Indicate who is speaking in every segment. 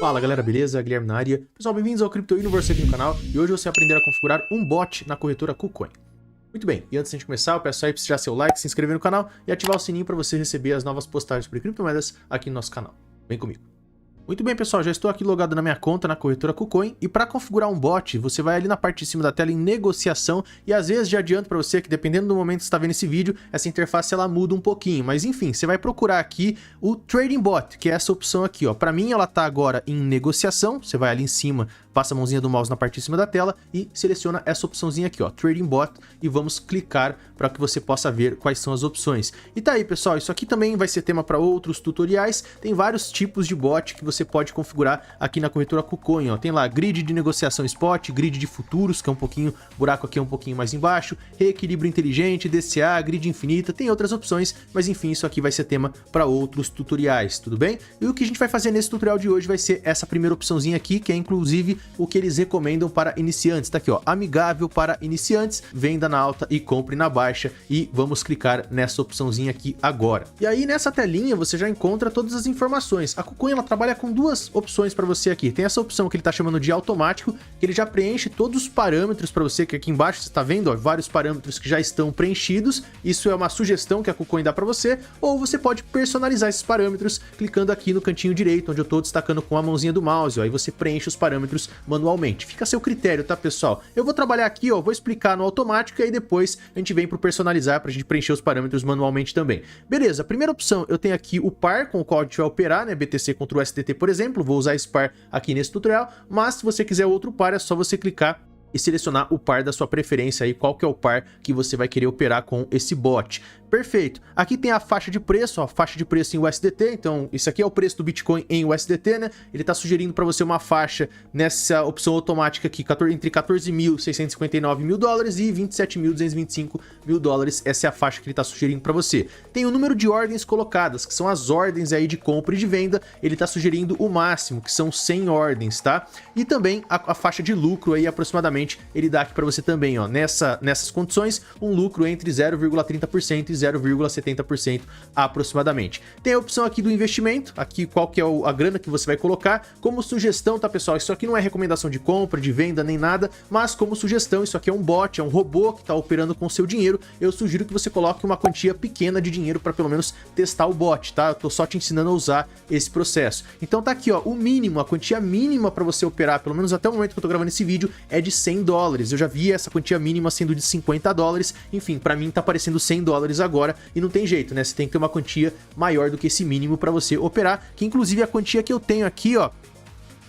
Speaker 1: Fala galera, beleza? Guilherme na área. Pessoal, bem-vindos ao Crypto Universe aqui no canal e hoje você vai aprender a configurar um bot na corretora KuCoin. Muito bem, e antes de a gente começar, eu peço aí para você já seu like, se inscrever no canal e ativar o sininho para você receber as novas postagens sobre criptomoedas aqui no nosso canal. Vem comigo. Muito bem, pessoal, já estou aqui logado na minha conta na corretora KuCoin e para configurar um bot, você vai ali na parte de cima da tela em negociação e às vezes já adianto para você que dependendo do momento que você está vendo esse vídeo, essa interface ela muda um pouquinho, mas enfim, você vai procurar aqui o Trading Bot, que é essa opção aqui, ó. Para mim ela está agora em negociação, você vai ali em cima, passa a mãozinha do mouse na parte de cima da tela e seleciona essa opçãozinha aqui, ó, Trading Bot, e vamos clicar para que você possa ver quais são as opções. E tá aí, pessoal, isso aqui também vai ser tema para outros tutoriais, tem vários tipos de bot que você pode configurar aqui na corretora KuCoin, ó. Tem lá grid de negociação spot, grid de futuros, que é um pouquinho, o buraco aqui é um pouquinho mais embaixo, reequilíbrio inteligente, DCA, grid infinita, tem outras opções, mas enfim, isso aqui vai ser tema para outros tutoriais, tudo bem? E o que a gente vai fazer nesse tutorial de hoje vai ser essa primeira opçãozinha aqui, que é inclusive o que eles recomendam para iniciantes, tá aqui, ó, amigável para iniciantes, venda na alta e compre na baixa, e vamos clicar nessa opçãozinha aqui agora. E aí nessa telinha você já encontra todas as informações. A KuCoin ela trabalha com duas opções para você aqui. Tem essa opção que ele está chamando de automático, que ele já preenche todos os parâmetros para você, que aqui embaixo você está vendo, ó, vários parâmetros que já estão preenchidos. Isso é uma sugestão que a KuCoin dá para você, ou você pode personalizar esses parâmetros clicando aqui no cantinho direito, onde eu estou destacando com a mãozinha do mouse, ó, aí você preenche os parâmetros manualmente. Fica a seu critério, tá, pessoal? Eu vou trabalhar aqui, ó, vou explicar no automático e aí depois a gente vem pro personalizar para a gente preencher os parâmetros manualmente também. Beleza, a primeira opção, eu tenho aqui o par com o qual a gente vai operar, né, BTC contra o USDT, por exemplo. Vou usar esse par aqui nesse tutorial, mas se você quiser outro par, é só você clicar e selecionar o par da sua preferência aí, qual que é o par que você vai querer operar com esse bot. Perfeito. Aqui tem a faixa de preço, ó, faixa de preço em USDT, então isso aqui é o preço do Bitcoin em USDT, né? Ele tá sugerindo para você uma faixa nessa opção automática aqui, entre 14.659 mil dólares e 27.225 mil dólares, essa é a faixa que ele tá sugerindo para você. Tem o número de ordens colocadas, que são as ordens aí de compra e de venda, ele tá sugerindo o máximo, que são 100 ordens, tá? E também a faixa de lucro aí, aproximadamente, ele dá aqui para você também, ó, nessas condições, um lucro entre 0,30% e 0,70% aproximadamente. Tem a opção aqui do investimento, aqui qual que é a grana que você vai colocar, como sugestão, tá, pessoal? Isso aqui não é recomendação de compra, de venda, nem nada, mas como sugestão, isso aqui é um bot, é um robô que tá operando com o seu dinheiro, eu sugiro que você coloque uma quantia pequena de dinheiro para pelo menos testar o bot, tá? Eu tô só te ensinando a usar esse processo. Então tá aqui, ó, o mínimo, a quantia mínima para você operar, pelo menos até o momento que eu tô gravando esse vídeo, é de 100 dólares. Eu já vi essa quantia mínima sendo de 50 dólares, enfim, para mim tá aparecendo 100 dólares agora e não tem jeito, né? Você tem que ter uma quantia maior do que esse mínimo para você operar, que inclusive a quantia que eu tenho aqui, ó,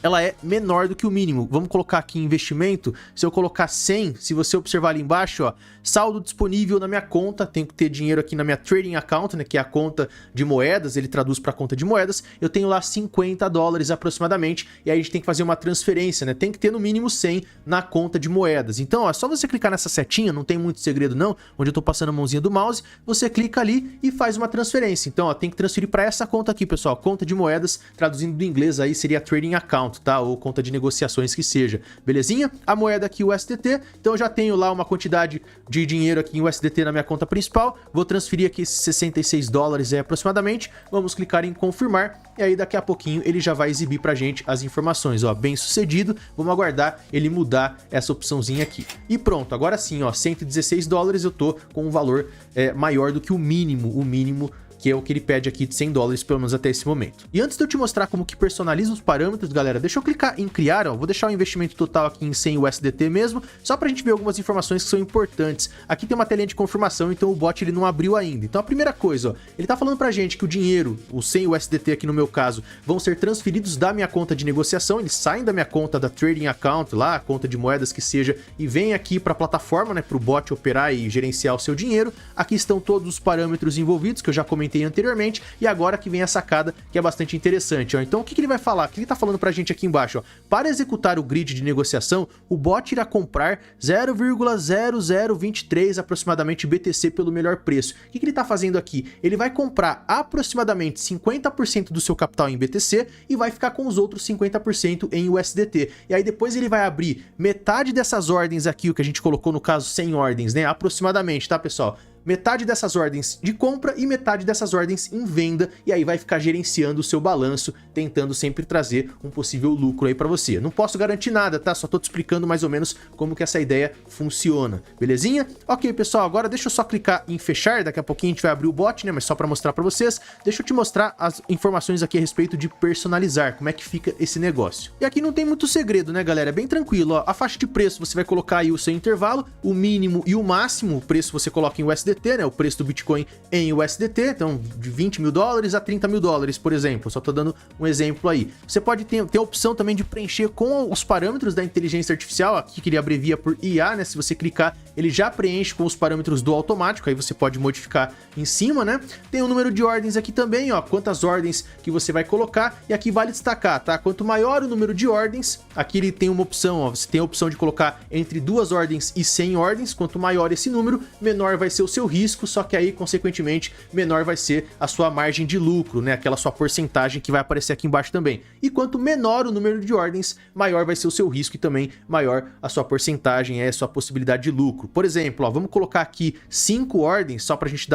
Speaker 1: ela é menor do que o mínimo. Vamos colocar aqui investimento, se eu colocar 100, se você observar ali embaixo, ó, saldo disponível na minha conta, tenho que ter dinheiro aqui na minha trading account, né, que é a conta de moedas, ele traduz para conta de moedas, eu tenho lá 50 dólares aproximadamente, e aí a gente tem que fazer uma transferência, né, tem que ter no mínimo 100 na conta de moedas. Então, ó, é só você clicar nessa setinha, não tem muito segredo não, onde eu tô passando a mãozinha do mouse, você clica ali e faz uma transferência. Então, ó, tem que transferir para essa conta aqui, pessoal, conta de moedas, traduzindo do inglês aí seria trading account, tá? Ou conta de negociações que seja, belezinha? A moeda aqui USDT, então eu já tenho lá uma quantidade de dinheiro aqui em USDT na minha conta principal, vou transferir aqui esses 66 dólares aproximadamente, vamos clicar em confirmar, e aí daqui a pouquinho ele já vai exibir pra gente as informações, ó, bem sucedido, vamos aguardar ele mudar essa opçãozinha aqui. E pronto, agora sim, ó, 116 dólares eu tô com um valor maior do que o mínimo, que é o que ele pede aqui de 100 dólares, pelo menos até esse momento. E antes de eu te mostrar como que personaliza os parâmetros, galera, deixa eu clicar em criar, ó, vou deixar o investimento total aqui em 100 USDT mesmo, só pra gente ver algumas informações que são importantes. Aqui tem uma telinha de confirmação, então o bot ele não abriu ainda. Então a primeira coisa, ó, ele tá falando pra gente que o dinheiro, os 100 USDT aqui no meu caso, vão ser transferidos da minha conta de negociação, eles saem da minha conta da trading account lá, a conta de moedas que seja, e vem aqui pra plataforma, né, pro bot operar e gerenciar o seu dinheiro. Aqui estão todos os parâmetros envolvidos, que eu já comentei anteriormente, e agora que vem a sacada que é bastante interessante, ó. Então o que ele vai falar? O que ele tá falando pra gente aqui embaixo, ó? Para executar o grid de negociação, o bot irá comprar 0,0023 aproximadamente BTC pelo melhor preço. O que ele tá fazendo aqui? Ele vai comprar aproximadamente 50% do seu capital em BTC e vai ficar com os outros 50% em USDT. E aí depois ele vai abrir metade dessas ordens aqui, o que a gente colocou no caso 100 ordens, né? Aproximadamente, tá, pessoal? metade dessas ordens de compra e metade dessas ordens em venda, e aí vai ficar gerenciando o seu balanço, tentando sempre trazer um possível lucro aí para você. Não posso garantir nada, tá? Só tô te explicando mais ou menos como que essa ideia funciona, belezinha? Ok, pessoal, agora deixa eu só clicar em fechar, daqui a pouquinho a gente vai abrir o bot, né? Mas só para mostrar para vocês, deixa eu te mostrar as informações aqui a respeito de personalizar, como é que fica esse negócio. E aqui não tem muito segredo, né, galera? É bem tranquilo, ó. A faixa de preço você vai colocar aí o seu intervalo, o mínimo e o máximo, o preço você coloca em USDT, né? O preço do Bitcoin em USDT, então de 20 mil dólares a 30 mil dólares, por exemplo. Só tô dando um exemplo aí. Você pode ter a opção também de preencher com os parâmetros da inteligência artificial, aqui que ele abrevia por IA, né? Se você clicar, ele já preenche com os parâmetros do automático, aí você pode modificar em cima, né? Tem o número de ordens aqui também, ó, quantas ordens que você vai colocar, e aqui vale destacar, tá? Quanto maior o número de ordens, aqui ele tem uma opção, ó, você tem a opção de colocar entre 2 ordens e 100 ordens, quanto maior esse número, menor vai ser o seu risco, só que aí, consequentemente, menor vai ser a sua margem de lucro, né? Aquela sua porcentagem que vai aparecer aqui embaixo também. E quanto menor o número de ordens, maior vai ser o seu risco e também maior a sua porcentagem, a sua possibilidade de lucro. Por exemplo, ó, vamos colocar aqui 5 ordens, só pra gente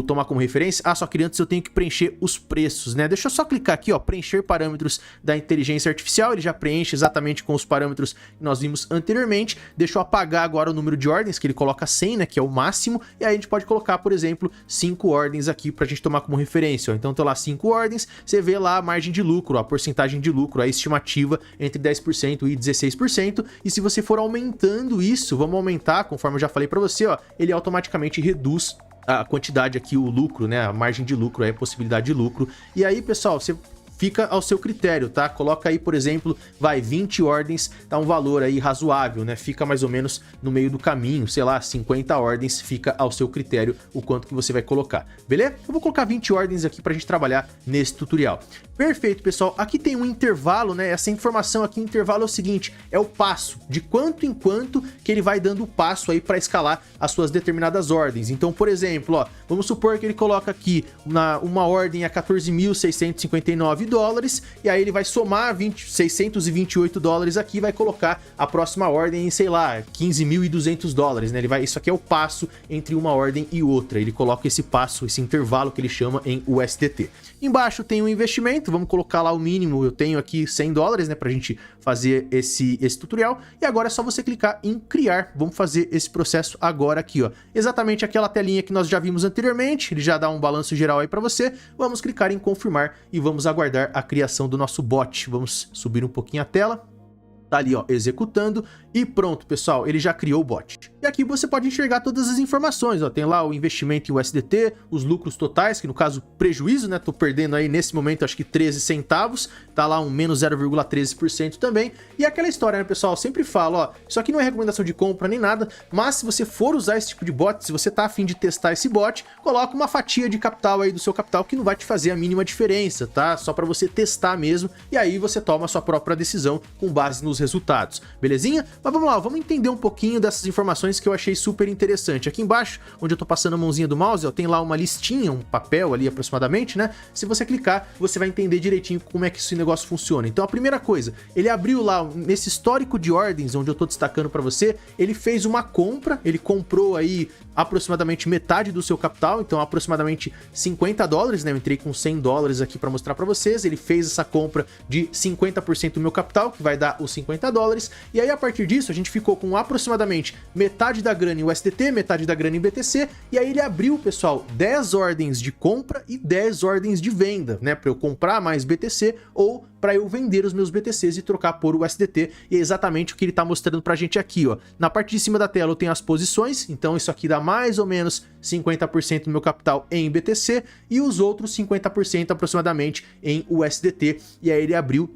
Speaker 1: tomar como referência. Ah, só que antes eu tenho que preencher os preços, né? Deixa eu só clicar aqui, ó, preencher parâmetros da inteligência artificial, ele já preenche exatamente com os parâmetros que nós vimos anteriormente. Deixa eu apagar agora o número de ordens, que ele coloca 100, né, que é o máximo, e aí a gente pode colocar, por exemplo, 5 ordens aqui pra gente tomar como referência, ó. Então tô lá 5 ordens, você vê lá a margem de lucro, ó, a porcentagem de lucro, a estimativa entre 10% e 16%, e se você for aumentando isso, vamos aumentar, conforme eu já falei pra você, ó, ele automaticamente reduz a quantidade aqui, o lucro, né, a margem de lucro, a possibilidade de lucro. E aí, pessoal, você fica ao seu critério, tá? Coloca aí, por exemplo, 20 ordens, tá um valor aí razoável, né? Fica mais ou menos no meio do caminho, sei lá, 50 ordens, fica ao seu critério o quanto que você vai colocar, beleza? Eu vou colocar 20 ordens aqui pra gente trabalhar nesse tutorial. Perfeito, pessoal. Aqui tem um intervalo, né? Essa informação aqui, intervalo é o seguinte, é o passo, de quanto em quanto que ele vai dando o passo aí para escalar as suas determinadas ordens. Então, por exemplo, ó, vamos supor que ele coloca aqui uma ordem a 14.659 dólares, e aí ele vai somar 628 dólares aqui e vai colocar a próxima ordem em, sei lá, 15.200 dólares, né? Isso aqui é o passo entre uma ordem e outra. Ele coloca esse passo, esse intervalo que ele chama em USDT. Embaixo tem um investimento, vamos colocar lá o mínimo, eu tenho aqui 100 dólares, né, pra gente fazer esse tutorial, e agora é só você clicar em criar. Vamos fazer esse processo agora aqui, ó. Exatamente aquela telinha que nós já vimos anteriormente, ele já dá um balanço geral aí pra você. Vamos clicar em confirmar e vamos aguardar a criação do nosso bot. Vamos subir um pouquinho a tela. Tá ali, ó, executando, e pronto, pessoal, ele já criou o bot. E aqui você pode enxergar todas as informações, ó, tem lá o investimento em USDT, os lucros totais, que no caso, prejuízo, né, tô perdendo aí nesse momento, acho que 13 centavos, tá lá um menos 0,13% também, e aquela história, né, pessoal, eu sempre falo, ó, isso aqui não é recomendação de compra nem nada, mas se você for usar esse tipo de bot, se você tá a fim de testar esse bot, coloca uma fatia de capital aí do seu capital, que não vai te fazer a mínima diferença, tá? Só pra você testar mesmo, e aí você toma a sua própria decisão com base nos resultados, belezinha? Mas vamos lá, vamos entender um pouquinho dessas informações que eu achei super interessante. Aqui embaixo, onde eu tô passando a mãozinha do mouse, ó, tem lá uma listinha, um papel ali aproximadamente, né? Se você clicar, você vai entender direitinho como é que esse negócio funciona. Então a primeira coisa, ele abriu lá, nesse histórico de ordens, onde eu tô destacando pra você, ele fez uma compra, ele comprou aí aproximadamente metade do seu capital, então aproximadamente 50 dólares, né? Eu entrei com 100 dólares aqui pra mostrar pra vocês, ele fez essa compra de 50% do meu capital, que vai dar os 50 dólares, e aí a partir disso a gente ficou com aproximadamente metade da grana em USDT, metade da grana em BTC, e aí ele abriu, pessoal, 10 ordens de compra e 10 ordens de venda, né, para eu comprar mais BTC ou para eu vender os meus BTCs e trocar por USDT, e é exatamente o que ele tá mostrando pra gente aqui, ó. Na parte de cima da tela eu tenho as posições, então isso aqui dá mais ou menos 50% do meu capital em BTC e os outros 50% aproximadamente em USDT, e aí ele abriu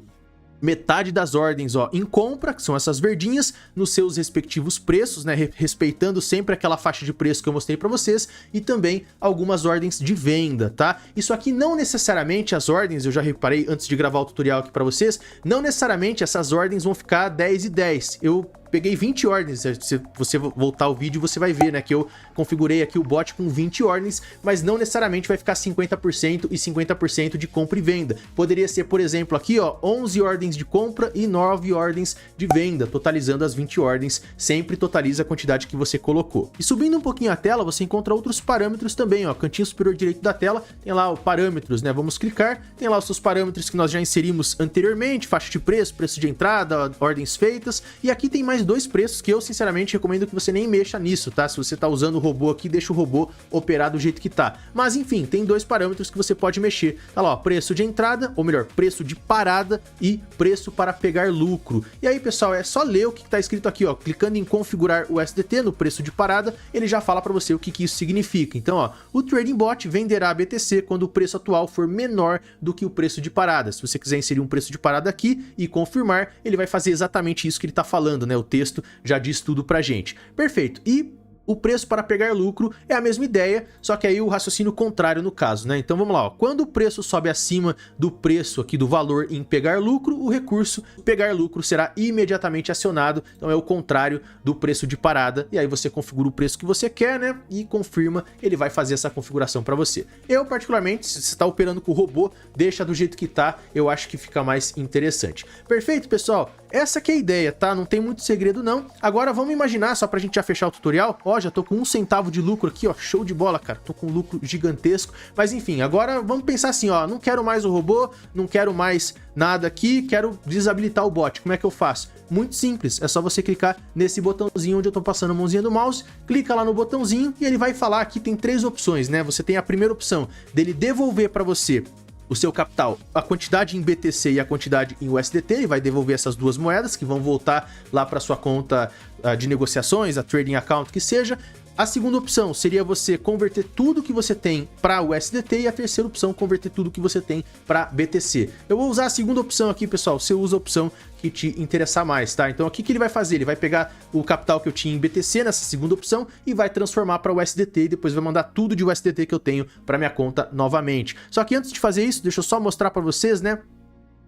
Speaker 1: metade das ordens, ó, em compra, que são essas verdinhas, nos seus respectivos preços, né, respeitando sempre aquela faixa de preço que eu mostrei para vocês, e também algumas ordens de venda, tá? Isso aqui não necessariamente as ordens, eu já reparei antes de gravar o tutorial aqui para vocês, não necessariamente essas ordens vão ficar 10 e 10. Eu peguei 20 ordens. Se você voltar o vídeo, você vai ver, né, que eu configurei aqui o bot com 20 ordens, mas não necessariamente vai ficar 50% e 50% de compra e venda. Poderia ser, por exemplo, aqui, ó, 11 ordens de compra e 9 ordens de venda, totalizando as 20 ordens, sempre totaliza a quantidade que você colocou. E subindo um pouquinho a tela, você encontra outros parâmetros também, ó, cantinho superior direito da tela, tem lá o parâmetros, né, vamos clicar, tem lá os seus parâmetros que nós já inserimos anteriormente, faixa de preço, preço de entrada, ordens feitas, e aqui tem mais dois preços que eu sinceramente recomendo que você nem mexa nisso, tá? Se você tá usando o robô aqui, deixa o robô operar do jeito que tá. Mas enfim, tem dois parâmetros que você pode mexer. Tá lá, ó, preço de entrada, ou melhor, preço de parada e preço para pegar lucro. E aí, pessoal, é só ler o que tá escrito aqui, ó, clicando em configurar o SDT no preço de parada, ele já fala para você o que isso significa. Então, ó, o Trading Bot venderá BTC quando o preço atual for menor do que o preço de parada. Se você quiser inserir um preço de parada aqui e confirmar, ele vai fazer exatamente isso que ele tá falando, né? O texto já diz tudo pra gente. Perfeito. E o preço para pegar lucro é a mesma ideia, só que aí o raciocínio contrário no caso, né? Então vamos lá, ó. Quando o preço sobe acima do preço aqui do valor em pegar lucro, o recurso pegar lucro será imediatamente acionado. Então é o contrário do preço de parada. E aí você configura o preço que você quer, né? E confirma, ele vai fazer essa configuração para você. Eu particularmente, se você está operando com o robô, deixa do jeito que tá, eu acho que fica mais interessante. Perfeito, pessoal? Essa que é a ideia, tá? Não tem muito segredo não. Agora vamos imaginar, só pra gente já fechar o tutorial, ó, já tô com 1 centavo de lucro aqui, ó, show de bola, cara, tô com um lucro gigantesco, mas enfim, agora vamos pensar assim, ó, não quero mais o robô, não quero mais nada aqui, quero desabilitar o bot, como é que eu faço? Muito simples, é só você clicar nesse botãozinho onde eu tô passando a mãozinha do mouse, clica lá no botãozinho e ele vai falar, aqui tem 3 opções, né, você tem a primeira opção dele devolver pra você o seu capital, a quantidade em BTC e a quantidade em USDT, ele vai devolver essas duas moedas que vão voltar lá para sua conta de negociações, a trading account que seja. A segunda opção seria você converter tudo que você tem para USDT e a terceira opção converter tudo que você tem para BTC. Eu vou usar a segunda opção aqui, pessoal, você usa a opção que te interessar mais, tá? Então, o que ele vai fazer? Ele vai pegar o capital que eu tinha em BTC nessa segunda opção e vai transformar para USDT e depois vai mandar tudo de USDT que eu tenho para minha conta novamente. Só que antes de fazer isso, deixa eu só mostrar para vocês, né?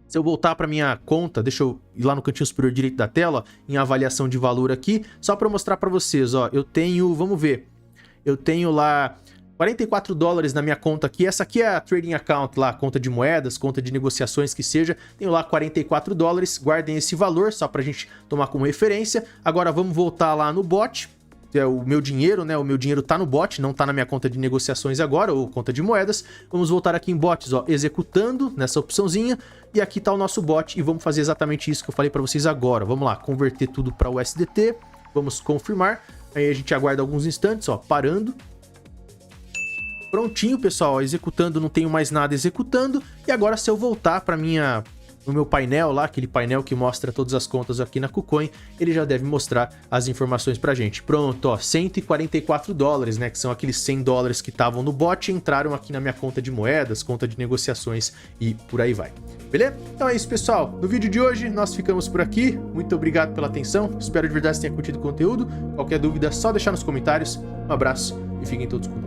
Speaker 1: Se eu voltar para minha conta, deixa eu ir lá no cantinho superior direito da tela, em avaliação de valor aqui, só para mostrar para vocês, ó, eu tenho, vamos ver, eu tenho lá 44 dólares na minha conta aqui, essa aqui é a trading account lá, conta de moedas, conta de negociações que seja, tenho lá 44 dólares, guardem esse valor só pra gente tomar como referência. Agora vamos voltar lá no bot, é o meu dinheiro, né, o meu dinheiro tá no bot, não tá na minha conta de negociações agora, ou conta de moedas. Vamos voltar aqui em bots, ó, executando nessa opçãozinha, e aqui tá o nosso bot, e vamos fazer exatamente isso que eu falei pra vocês agora. Vamos lá, converter tudo pra USDT, vamos confirmar, aí a gente aguarda alguns instantes, ó, parando. Prontinho, pessoal, ó, executando, não tenho mais nada executando, e agora se eu voltar para no meu painel lá, aquele painel que mostra todas as contas aqui na KuCoin, ele já deve mostrar as informações pra gente. Pronto, ó, 144 dólares, né, que são aqueles 100 dólares que estavam no bot e entraram aqui na minha conta de moedas, conta de negociações e por aí vai. Beleza? Então é isso, pessoal. No vídeo de hoje nós ficamos por aqui. Muito obrigado pela atenção. Espero de verdade que você tenha curtido o conteúdo. Qualquer dúvida é só deixar nos comentários. Um abraço e fiquem todos com Deus.